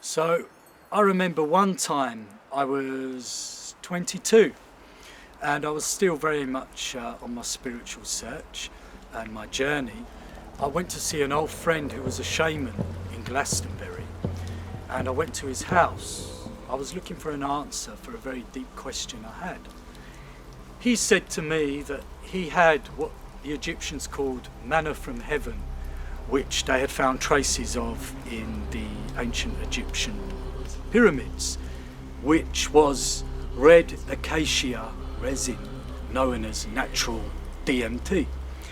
So I remember one time I was 22 and I was still very much on my spiritual search and my journey. I went to see an old friend who was a shaman in Glastonbury, and I went to his house. I was looking for an answer for a very deep question I had. He said to me that he had what the Egyptians called manna from heaven, which they had found traces of in the ancient Egyptian pyramids, which was red acacia resin, known as natural DMT.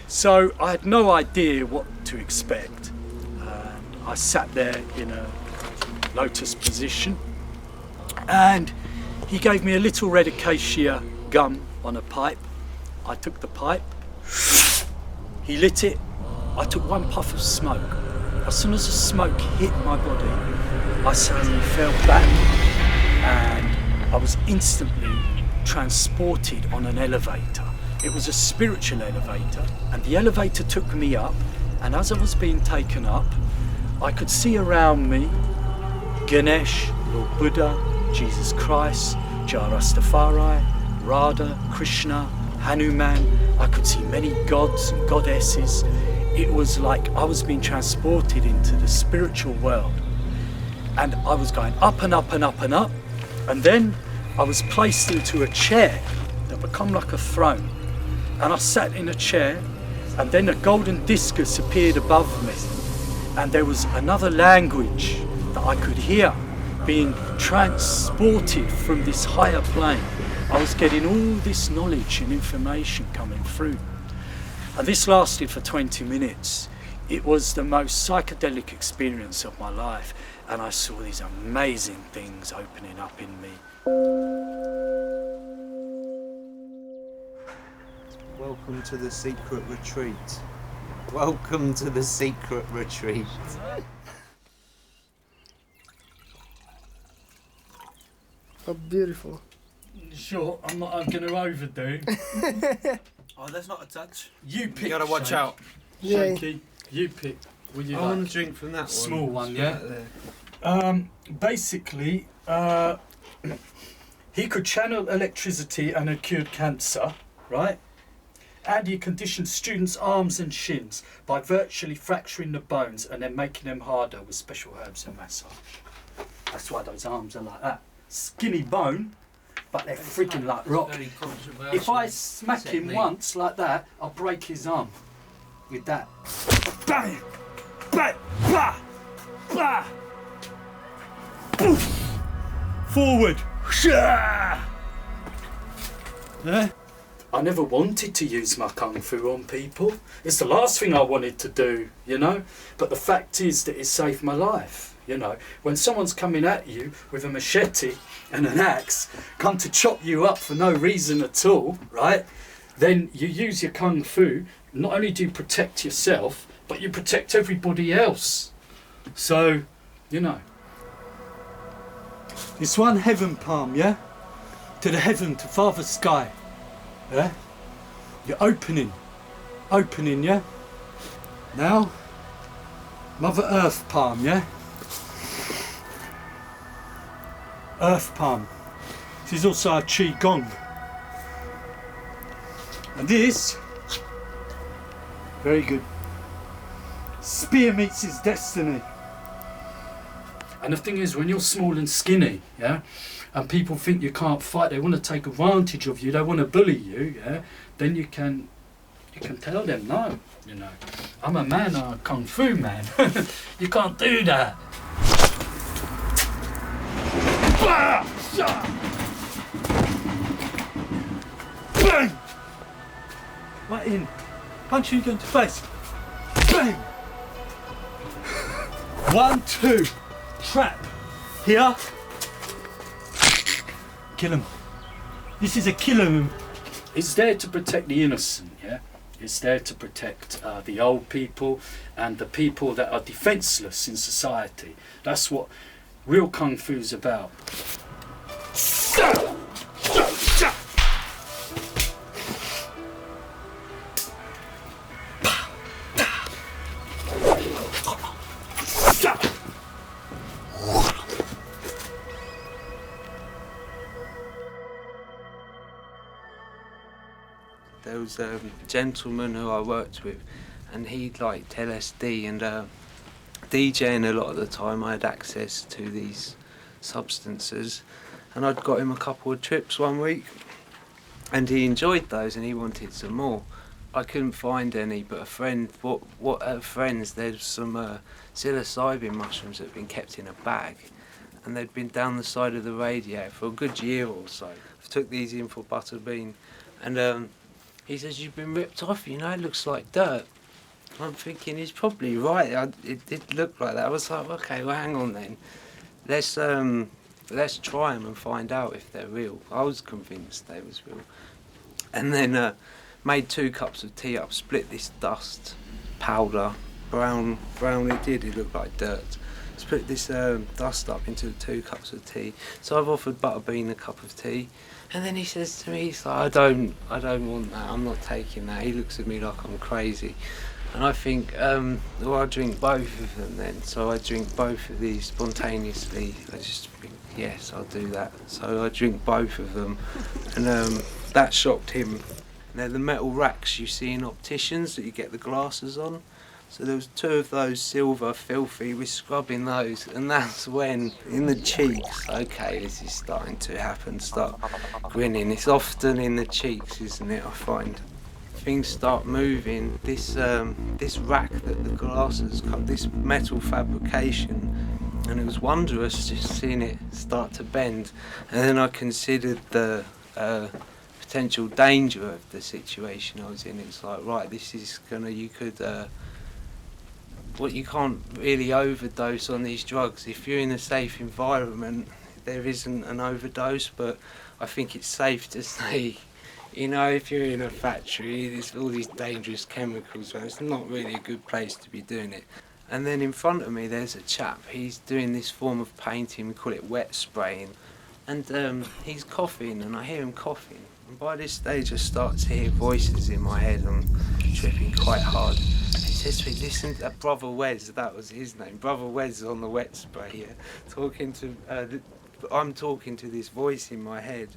So I had no idea what to expect, and I sat there in a lotus position, and he gave me a little red acacia gum on a pipe. I took the pipe, he lit it, I took one puff of smoke. As soon as the smoke hit my body, I suddenly fell back and I was instantly transported on an elevator. It was a spiritual elevator, and the elevator took me up, and as I was being taken up, I could see around me Ganesh, Lord Buddha, Jesus Christ, Jah Rastafari, Radha, Krishna, Hanuman. I could see many gods and goddesses. It was like I was being transported into the spiritual world, and I was going up and up and up and up, and then I was placed into a chair that became like a throne, and I sat in a chair, and then a golden discus appeared above me, and there was another language that I could hear being transported from this higher plane. I was getting all this knowledge and information coming through. And this lasted for 20 minutes. It was the most psychedelic experience of my life, and I saw these amazing things opening up in me. Welcome to the secret retreat. Welcome to the secret retreat. Oh, beautiful. Sure, I'm not going to overdo. Oh, there's not a touch. You pick. You gotta watch out. Shaky, you pick. Would you I like want to drink from that one. small one, It's yeah? right there. Basically, he could channel electricity and had cured cancer, right? And he conditioned students' arms and shins by virtually fracturing the bones and then making them harder with special herbs and massage. That's why those arms are like that. Skinny bone, but they're freaking like rock. Very controversial. If I smack him technique. once like that, I'll break his arm with that. Bang! Bang! Bah! Bah! Boof! Forward! Yeah? I never wanted to use my kung fu on people. It's the last thing I wanted to do, you know? But the fact is that it saved my life, you know? When someone's coming at you with a machete and an axe, come to chop you up for no reason at all, right? Then you use your kung fu. Not only do you protect yourself, but you protect everybody else. So, you know. It's one heaven palm, yeah? To the heaven, to Father Sky. Yeah? You're opening, yeah? Now, Mother Earth palm, yeah? Earth palm. This is also a Qi Gong. And this, very good. Spear meets his destiny. And the thing is, when you're small and skinny, yeah, and people think you can't fight, they want to take advantage of you, they want to bully you, yeah, then you can tell them no, you know. I'm a man, I'm a kung fu man. You can't do that. Bang! Right in. Punch you into the face. Bang! 1, 2. Trap. Here. Kill him. This is a killer. It's there to protect the innocent, yeah? It's there to protect the old people and the people that are defenseless in society. That's what real kung fu's about. there was a gentleman who I worked with, and he liked LSD, and DJing a lot of the time I had access to these substances, and I'd got him a couple of trips one week, and he enjoyed those and he wanted some more. I couldn't find any, but a friend, there's some psilocybin mushrooms that had been kept in a bag, and they'd been down the side of the radiator for a good year or so. I took these in for Butterbean, and he says, "You've been ripped off, you know, it looks like dirt." I'm thinking he's probably right. It did look like that. I was like, okay, well, hang on then. Let's try them and find out if they're real. I was convinced they was real. And then made 2 cups of tea up, split this dust powder, brown it looked like dirt. Split this dust up into 2 cups of tea. So I've offered Butterbean a cup of tea. And then he says to me, he's like, I don't want that, I'm not taking that. He looks at me like I'm crazy. And I think, well, I'll drink both of them then. So I drink both of these spontaneously. I just think, yes, I'll do that. So I drink both of them. And that shocked him. They're the metal racks you see in opticians that you get the glasses on. So there was 2 of those, silver, filthy, we're scrubbing those. And that's when, in the cheeks, okay, this is starting to happen, start grinning. It's often in the cheeks, isn't it, I find. Things start moving. This rack that the glasses got, this metal fabrication, and it was wondrous just seeing it start to bend. And then I considered the potential danger of the situation I was in. It's like, right, this is gonna, you can't really overdose on these drugs. If you're in a safe environment, there isn't an overdose, but I think it's safe to say, you know, if you're in a factory, there's all these dangerous chemicals, it's not really a good place to be doing it. And then in front of me there's a chap, he's doing this form of painting, we call it wet spraying, and he's coughing, and I hear him coughing. And by this stage I start to hear voices in my head, I'm tripping quite hard. He says to me, listen, Brother Wes, that was his name, Brother Wes on the wet spray, I'm talking to this voice in my head,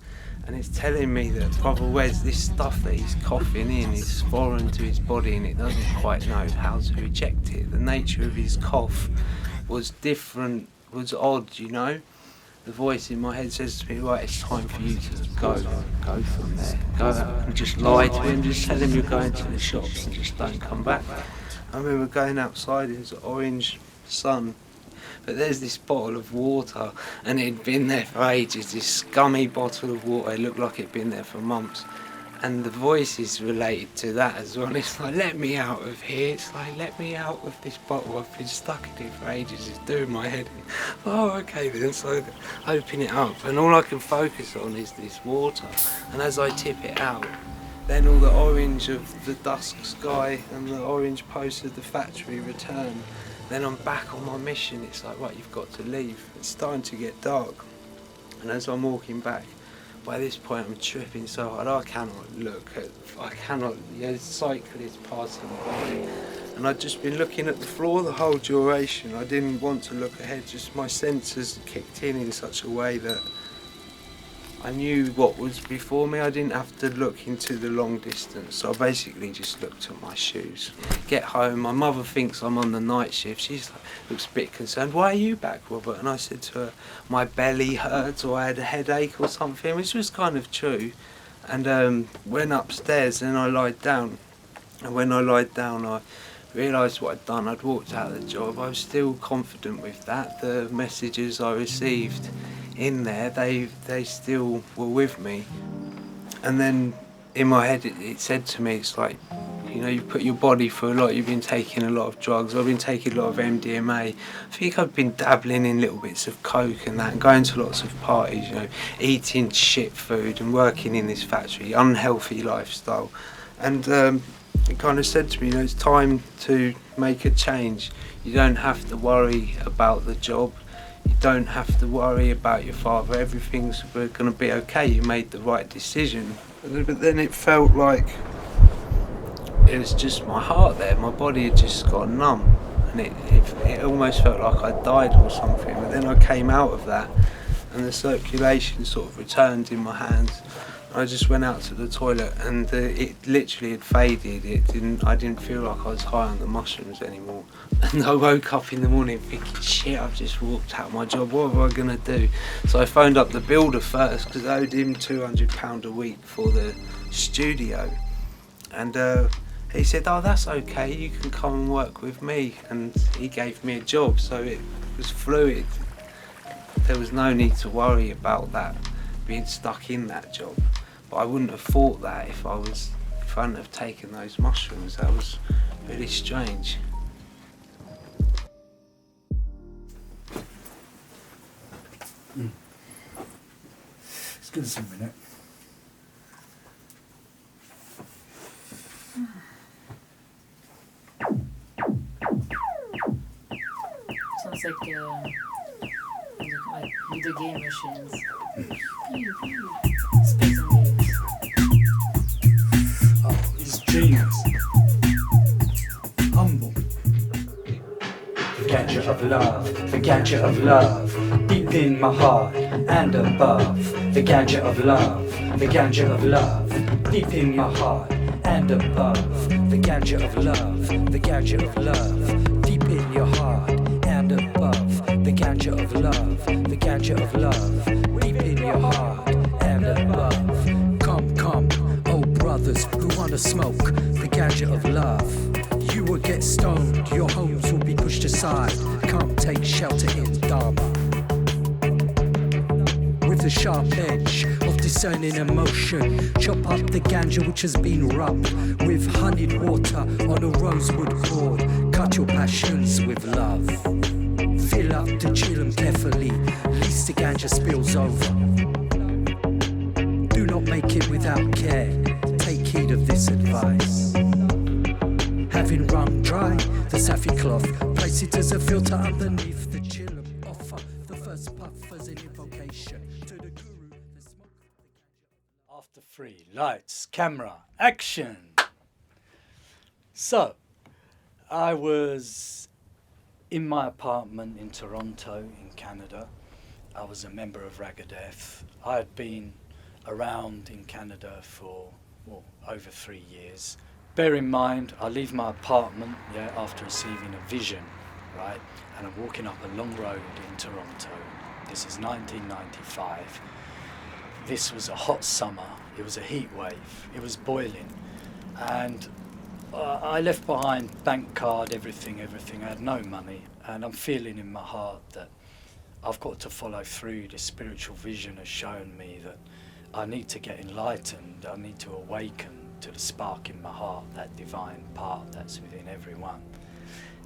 and it's telling me that Brother Wes, this stuff that he's coughing in is foreign to his body and it doesn't quite know how to reject it. The nature of his cough was different, was odd, you know. The voice in my head says to me, right, it's time for you to go from there. Go out and just lie to him, just tell him you're going to the shops and just don't come back. I remember going outside, it was orange sun, but there's this bottle of water, and it'd been there for ages, this scummy bottle of water. It looked like it'd been there for months. And the voice is related to that as well. It's like, let me out of here. It's like, let me out of this bottle. I've been stuck in it for ages. It's doing my head in. Oh, okay then. So I open it up, and all I can focus on is this water. And as I tip it out, then all the orange of the dusk sky and the orange posts of the factory return. Then I'm back on my mission. It's like, right, you've got to leave. It's starting to get dark. And as I'm walking back, by this point I'm tripping so hard, I cannot, the cycle is passing by. And I'd just been looking at the floor the whole duration. I didn't want to look ahead, just my senses kicked in such a way that I knew what was before me. I didn't have to look into the long distance, so I basically just looked at my shoes. Get home, my mother thinks I'm on the night shift. She's like, looks a bit concerned. Why are you back, Robert? And I said to her, my belly hurts, or I had a headache or something, which was kind of true. And went upstairs and I lied down. And when I lied down, I realised what I'd done. I'd walked out of the job. I was still confident with that. The messages I received in there, they still were with me. And then in my head it said to me, it's like, you know, you put your body through a lot, you've been taking a lot of drugs. I've been taking a lot of MDMA. I think I've been dabbling in little bits of coke and that, and going to lots of parties, you know, eating shit food and working in this factory, unhealthy lifestyle. And it kind of said to me, you know, it's time to make a change. You don't have to worry about the job. You don't have to worry about your father. Everything's going to be okay. You made the right decision. But then it felt like it was just my heart there. My body had just gone numb, and it almost felt like I died or something. But then I came out of that, and the circulation sort of returned in my hands. I just went out to the toilet and it literally had faded. I didn't feel like I was high on the mushrooms anymore. And I woke up in the morning thinking, shit, I've just walked out of my job, what am I going to do? So I phoned up the builder first because I owed him £200 a week for the studio. And he said, oh, that's okay, you can come and work with me. And he gave me a job, so it was fluid. There was no need to worry about that, being stuck in that job. But I wouldn't have thought that if I hadn't have taken those mushrooms. That was really strange. Just give us a minute. Sounds like video game machines. Space and waves. Oh, he's genius. Humble. The ganja of love, the ganja of love, deep in my heart and above. The ganja of love, the ganja of love, deep in my heart and above. The ganja of love, the ganja of love, deep in your heart and above. The ganja of love, the ganja of love, deep in your heart and above. Come, come, oh brothers who wanna smoke the ganja of love. You will get stoned, your homes will be pushed aside. Come take shelter in Dharma. With the sharp edge of discerning emotion, chop up the ganja which has been rubbed with honeyed water on a rosewood cord. Cut your passions with love. Fill up the chillum carefully, lest the ganja spills over. Do not make it without care, take heed of this advice. Having run dry the saffy cloth, place it as a filter underneath the chillum. Offer the first puff as an invocation to the guru. The smoke. After 3, lights, camera, action. So, I was in my apartment in Toronto, in Canada. I was a member of Ragadeth. I had been around in Canada for over 3 years. Bear in mind, I leave my apartment after receiving a vision, right? And I'm walking up a long road in Toronto. This is 1995. This was a hot summer. It was a heat wave. It was boiling. And I left behind bank card, everything. I had no money. And I'm feeling in my heart that I've got to follow through. This spiritual vision has shown me that I need to get enlightened. I need to awaken to the spark in my heart, that divine part that's within everyone.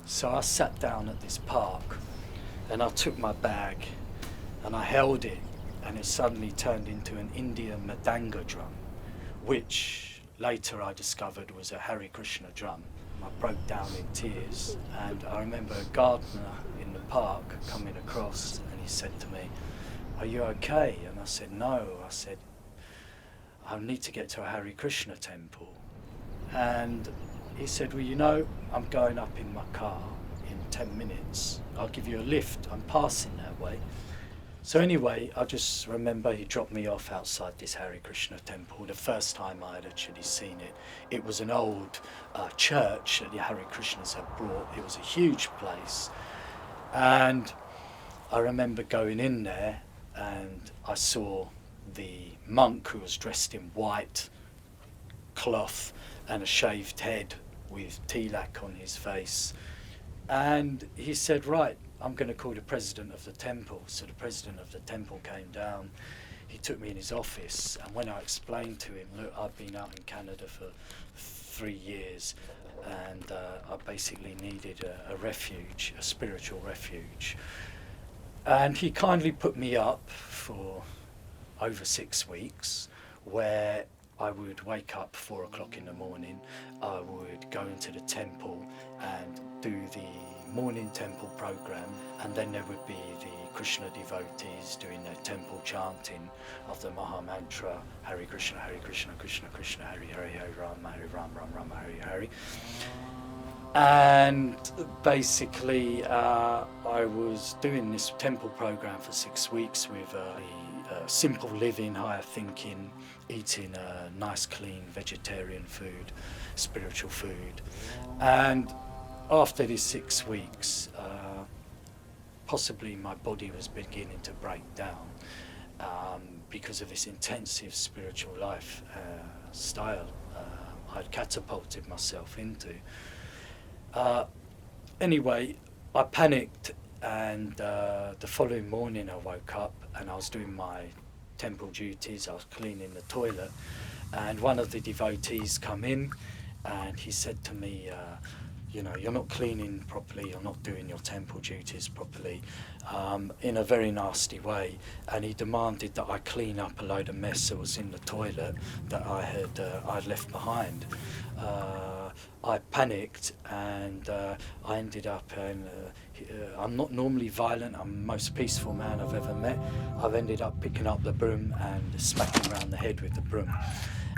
So I sat down at this park and I took my bag and I held it, and it suddenly turned into an Indian Madanga drum, which later I discovered was a Hare Krishna drum. I broke down in tears, and I remember a gardener in the park coming across and he said to me, "Are you okay?" And I said, "No." I said, "I need to get to a Hare Krishna temple." And he said, "Well, you know, I'm going up in my car in 10 minutes. I'll give you a lift. I'm passing that way." So anyway, I just remember he dropped me off outside this Hare Krishna temple. The first time I had actually seen it, it was an old church that the Hare Krishnas had brought. It was a huge place. And I remember going in there and I saw the monk who was dressed in white cloth and a shaved head with tilak on his face. And he said, "Right, I'm going to call the president of the temple." So the president of the temple came down. He took me in his office, and when I explained to him, "Look, I've been out in Canada for 3 years and I basically needed a refuge, a spiritual refuge." And he kindly put me up for over 6 weeks, where I would wake up 4 o'clock in the morning, I would go into the temple and do the morning temple program, and then there would be the Krishna devotees doing their temple chanting of the Maha Mantra, Hare Krishna, Krishna Krishna, Hare Hare, Hare Rama, Rama, Hare Hare. And basically I was doing this temple program for 6 weeks with simple living, higher thinking, eating nice, clean vegetarian food, spiritual food. And after these 6 weeks, possibly my body was beginning to break down because of this intensive spiritual life style I'd catapulted myself into. Anyway, I panicked, and the following morning I woke up and I was doing my temple duties. I was cleaning the toilet, and one of the devotees come in, and he said to me, you know, you're not cleaning properly, you're not doing your temple duties properly, in a very nasty way. And he demanded that I clean up a load of mess that was in the toilet that I'd left behind. I panicked, and I ended up I'm not normally violent, I'm the most peaceful man I've ever met. I've ended up picking up the broom and smacking around the head with the broom.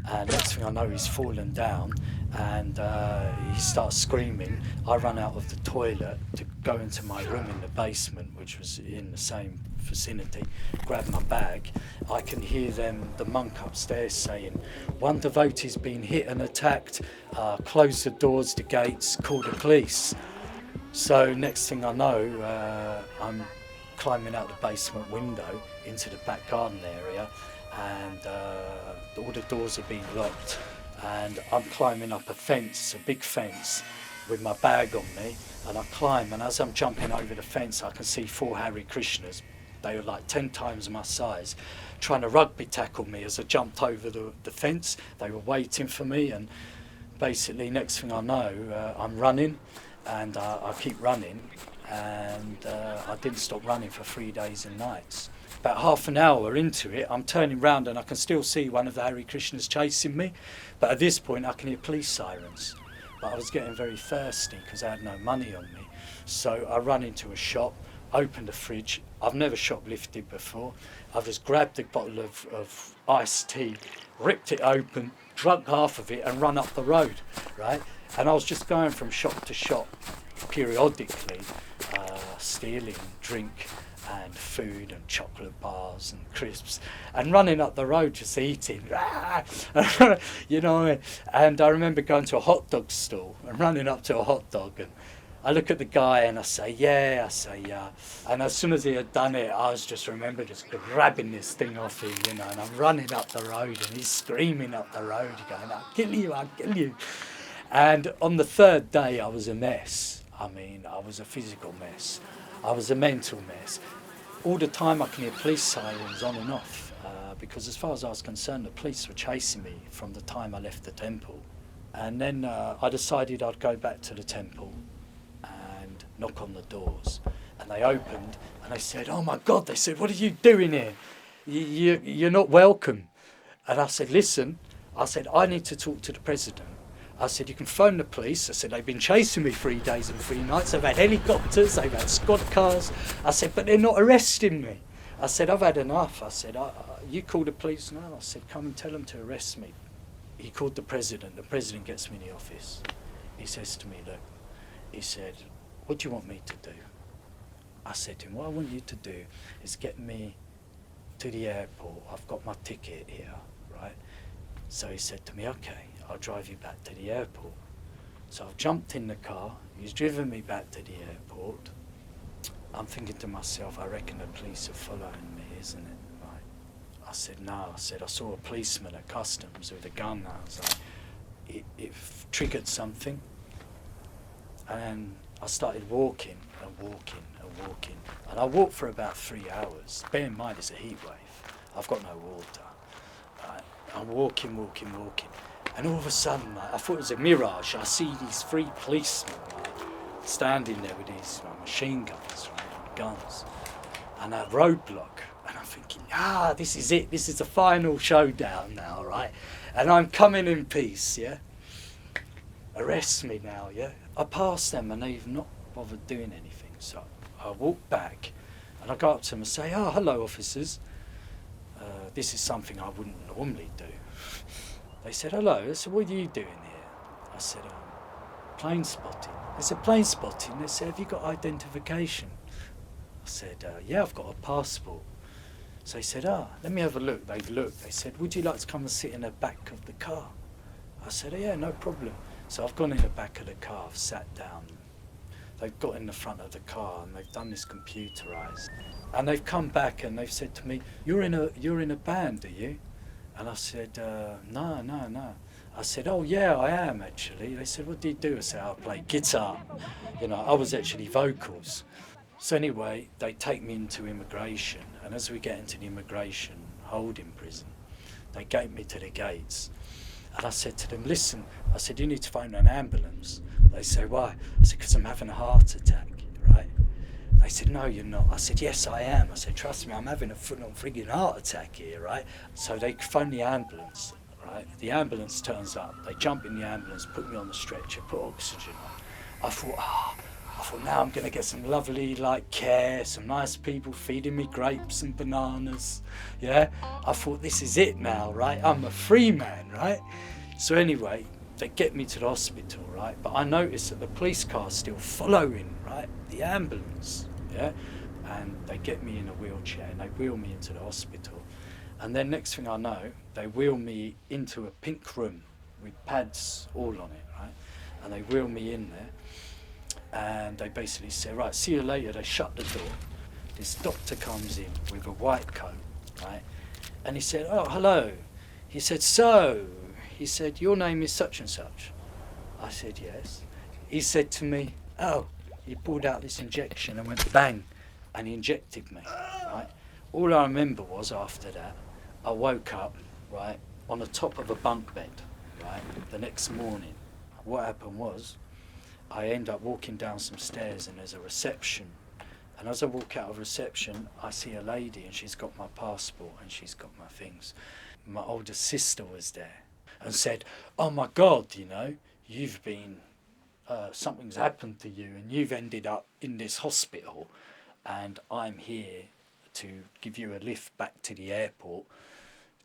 And next thing I know, he's fallen down, and he starts screaming. I run out of the toilet to go into my room in the basement, which was in the same vicinity, grab my bag. I can hear the monk upstairs saying, one devotee's been hit and attacked, close the doors, the gates, call the police. So next thing I know, I'm climbing out the basement window into the back garden area, and all the doors are being locked, and I'm climbing up a fence, a big fence, with my bag on me, and I climb, and as I'm jumping over the fence, I can see 4 Hare Krishnas. They were like 10 times my size, trying to rugby tackle me as I jumped over the fence. They were waiting for me, and basically next thing I know, I'm running, and I keep running, and I didn't stop running for 3 days and nights. About half an hour into it, I'm turning round and I can still see one of the Hare Krishnas chasing me, but at this point I can hear police sirens. But I was getting very thirsty because I had no money on me, so I run into a shop, opened the fridge. I've never shoplifted before. I've just grabbed a bottle of iced tea, ripped it open, drunk half of it and run up the road, right? And I was just going from shop to shop periodically, stealing drink and food and chocolate bars and crisps, and running up the road just eating, you know. And I remember going to a hot dog stall and running up to a hot dog, and I look at the guy and I say, yeah, and as soon as he had done it, I was just remember just grabbing this thing off him, you know, and I'm running up the road and he's screaming up the road going, I'll kill you. And on the 3rd day I was a mess. I mean, I was a physical mess. I was a mental mess. All the time I can hear police sirens on and off, because as far as I was concerned, the police were chasing me from the time I left the temple. And then I decided I'd go back to the temple and knock on the doors. And they opened and they said, oh my God, they said, what are you doing here? You're not welcome. And I said, listen, I said, I need to talk to the president. I said, you can phone the police. I said, they've been chasing me 3 days and 3 nights. They've had helicopters, they've had squad cars. I said, but they're not arresting me. I said, I've had enough. I said, you call the police now? I said, come and tell them to arrest me. He called the president. The president gets me in the office. He says to me, look, he said, what do you want me to do? I said to him, what I want you to do is get me to the airport. I've got my ticket here, right? So he said to me, okay, I'll drive you back to the airport. So I've jumped in the car, he's driven me back to the airport. I'm thinking to myself, I reckon the police are following me, isn't it? Right? I said, no, I said, I saw a policeman at customs with a gun. I was like, it triggered something. And I started walking and walking and walking. And I walked for about 3 hours. Bear in mind, it's a heat wave. I've got no water. Right? I'm walking. And all of a sudden, I thought it was a mirage. I see these 3 policemen standing there with these machine guns, right, guns, and a roadblock. And I'm thinking, this is it. This is the final showdown now, right? And I'm coming in peace, yeah? Arrest me now, yeah? I passed them and they've not bothered doing anything. So I walk back and I go up to them and say, oh, hello, officers. This is something I wouldn't normally do. They said, hello. I said, what are you doing here? I said, plane spotting. They said, plane spotting? They said, have you got identification? I said, yeah, I've got a passport. So he said, let me have a look. They looked. They said, would you like to come and sit in the back of the car? I said, yeah, no problem. So I've gone in the back of the car, I've sat down. They've got in the front of the car and they've done this computerised. And they've come back and they've said to me, you're in a band, are you? And I said, no. I said, oh yeah, I am actually. They said, what do you do? I said, I play guitar. You know, I was actually vocals. So anyway, they take me into immigration, and as we get into the immigration holding prison, they gate me to the gates. And I said to them, listen, I said, you need to phone an ambulance. They say, why? I said, because I'm having a heart attack, right? They said, no, you're not. I said, yes, I am. I said, trust me, I'm having a full-on frigging heart attack here, right? So they phone the ambulance, right? The ambulance turns up. They jump in the ambulance, put me on the stretcher, put oxygen on. I thought, now I'm going to get some lovely, care, some nice people feeding me grapes and bananas, yeah? I thought, this is it now, right? I'm a free man, right? So anyway, they get me to the hospital, right? But I noticed that the police car's still following, right? The ambulance, yeah? And they get me in a wheelchair and they wheel me into the hospital. And then next thing I know, they wheel me into a pink room with pads all on it, right? And they wheel me in there. And they basically say, right, see you later. They shut the door. This doctor comes in with a white coat, right? And he said, oh, hello. He said, he said, your name is such and such. I said, yes. He said to me, oh, he pulled out this injection and went bang, and he injected me, right? All I remember was after that, I woke up, right, on the top of a bunk bed, right, the next morning. What happened was, I end up walking down some stairs and there's a reception. And as I walk out of reception, I see a lady and she's got my passport and she's got my things. My older sister was there and said, oh my God, you know, you've been, something's happened to you and you've ended up in this hospital and I'm here to give you a lift back to the airport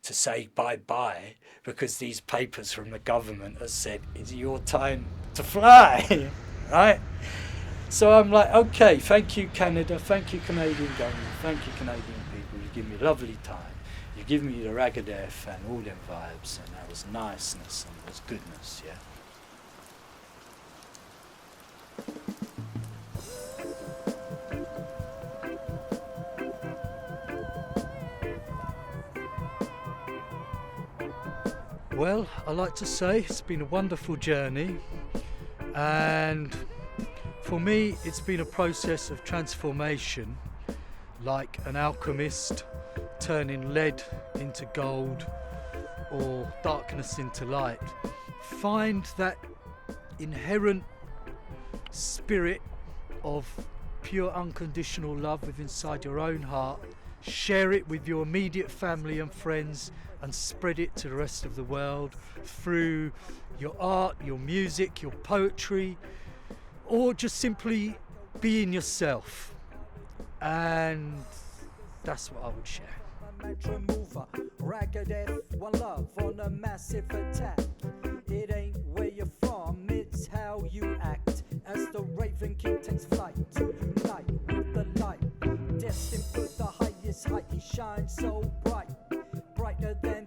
to say bye-bye because these papers from the government have said it's your time to fly, right? So I'm like, okay, thank you Canada, thank you Canadian government, thank you Canadian people, you give me a lovely time, you give me the Ragadef and all them vibes, and that was niceness and it was goodness, yeah. Well, I like to say it's been a wonderful journey, and for me it's been a process of transformation, like an alchemist turning lead into gold or darkness into light. Find that inherent spirit of pure unconditional love within inside your own heart, share it with your immediate family and friends, and spread it to the rest of the world through your art, your music, your poetry, or just simply being yourself. And that's what I would share. Metro mover, Ragadef, one love on a massive attack. It ain't where you're from, it's how you act. As the Raven King takes flight to unite with the light, destined for the highest height. He shines so bright, brighter than